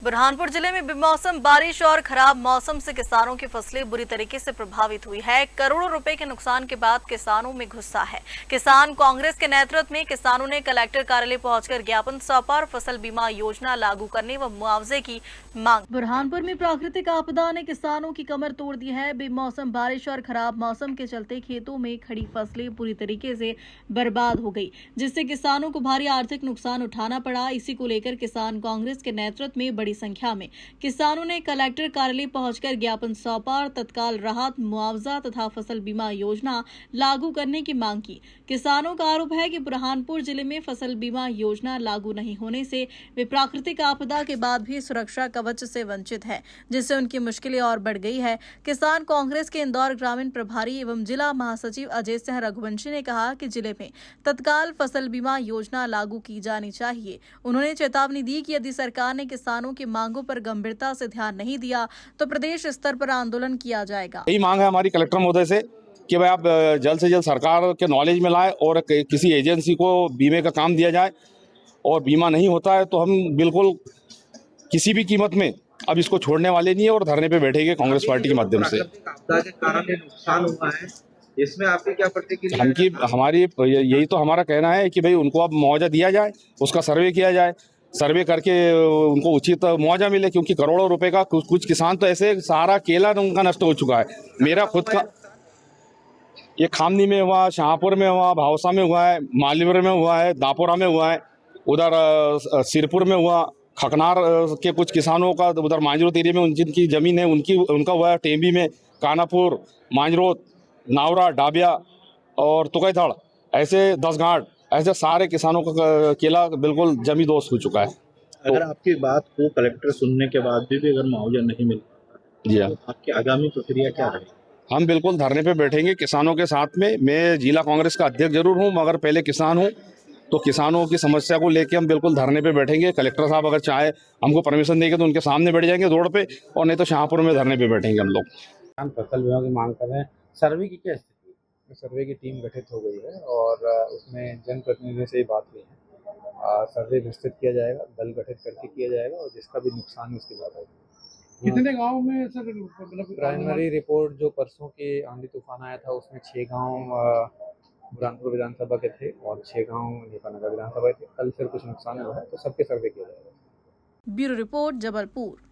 बुरहानपुर जिले में बेमौसम बारिश और खराब मौसम से किसानों की फसलें बुरी तरीके से प्रभावित हुई है। करोड़ों रुपए के नुकसान के बाद किसानों में गुस्सा है। किसान कांग्रेस के नेतृत्व में किसानों ने कलेक्टर कार्यालय पहुंचकर ज्ञापन सौंपा और फसल बीमा योजना लागू करने व मुआवजे की मांग। बुरहानपुर में प्राकृतिक आपदा ने किसानों की कमर तोड़ दी है। बेमौसम बारिश और खराब मौसम के चलते खेतों में खड़ी फसलें पूरी तरीके से बर्बाद हो गई, जिससे किसानों को भारी आर्थिक नुकसान उठाना पड़ा। इसी को लेकर किसान कांग्रेस के नेतृत्व में बड़ी संख्या में किसानों ने कलेक्टर कार्यालय पहुंचकर ज्ञापन सौंपा और तत्काल राहत, मुआवजा तथा फसल बीमा योजना लागू करने की मांग की। किसानों का आरोप है कि बुरहानपुर जिले में फसल बीमा योजना लागू नहीं होने से वे प्राकृतिक आपदा के बाद भी सुरक्षा कवच से वंचित है, जिससे उनकी मुश्किलें और बढ़ गई है। किसान कांग्रेस के इंदौर ग्रामीण प्रभारी एवं जिला महासचिव अजय सिंह रघुवंशी ने कहा कि जिले में तत्काल फसल बीमा योजना लागू की जानी चाहिए। उन्होंने चेतावनी दी कि यदि सरकार ने किसानों की मांगों पर गंभीरता से ध्यान नहीं दिया तो प्रदेश स्तर पर आंदोलन किया जाएगा। यही मांग है हमारी कलेक्टर महोदय से कि भाई आप जल्द से जल्द सरकार के नॉलेज में लाए और किसी एजेंसी को बीमे का काम दिया जाए, और बीमा नहीं होता है तो हम बिल्कुल किसी भी कीमत में अब इसको छोड़ने वाले नहीं है और धरने पे बैठेंगे कांग्रेस पार्टी के माध्यम से। आपदा के कारण ये नुकसान हुआ है, इसमें आपकी क्या प्रतिक्रिया है? हमारी यही तो हमारा कहना है कि भाई उनको अब मुआवजा दिया जाए, उसका सर्वे किया जाए, सर्वे करके उनको उचित मुआवजा मिले, क्योंकि करोड़ों रुपए का कुछ किसान तो ऐसे सारा केला उनका नष्ट हो चुका है। मेरा खुद का ये खामनी में हुआ, शाहपुर में हुआ, भावसा में हुआ है, मालीवर में हुआ है, दापोरा में हुआ है, उधर सिरपुर में हुआ, खकनार के कुछ किसानों का उधर मांजरोत एरिया में जिनकी ज़मीन है उनका हुआ है, टेम्बी में, कानापुर, मांजरोत, नावरा, डाबिया और तुकैथड़, ऐसे 10 घाट, ऐसे सारे किसानों का केला बिल्कुल जमी दोस्त हो चुका है। अगर आपकी बात को कलेक्टर सुनने के बाद भी अगर मुआवजा नहीं मिल जी हाँ, तो आपकी आगामी प्रक्रिया क्या रहेगी? हम बिल्कुल धरने पे बैठेंगे किसानों के साथ में। मैं जिला कांग्रेस का अध्यक्ष जरूर हूँ, मगर पहले किसान हूँ, तो किसानों की समस्या को लेके हम बिल्कुल धरने पे बैठेंगे। कलेक्टर साहब अगर चाहे हमको परमिशन देंगे तो उनके सामने बैठ जाएंगे रोड पे, और नहीं तो शाहपुर में धरने पे बैठेंगे हम लोग। हम फसल बीमा की मांग कर रहे हैं। सर्वे की क्या स्थिति है? सर्वे की टीम गठित हो गई है और उसमें जनप्रतिनिधियों से ही बात हुई है। सर्वे विस्तृत किया जाएगा, दल गठित करके किया जाएगा और जिसका भी नुकसान है उसकी बात होगी। कितने गांव में सर मतलब प्राइमरी रिपोर्ट जो परसों के आंधी तूफान आया था उसमें 6 गांव बुरहानपुर विधानसभा के थे और 6 गांव नेपानगर विधानसभा के थे। कल फिर कुछ नुकसान हुआ है तो सबके सर्वे किया जाएगा। Bureau report, Jabalpur.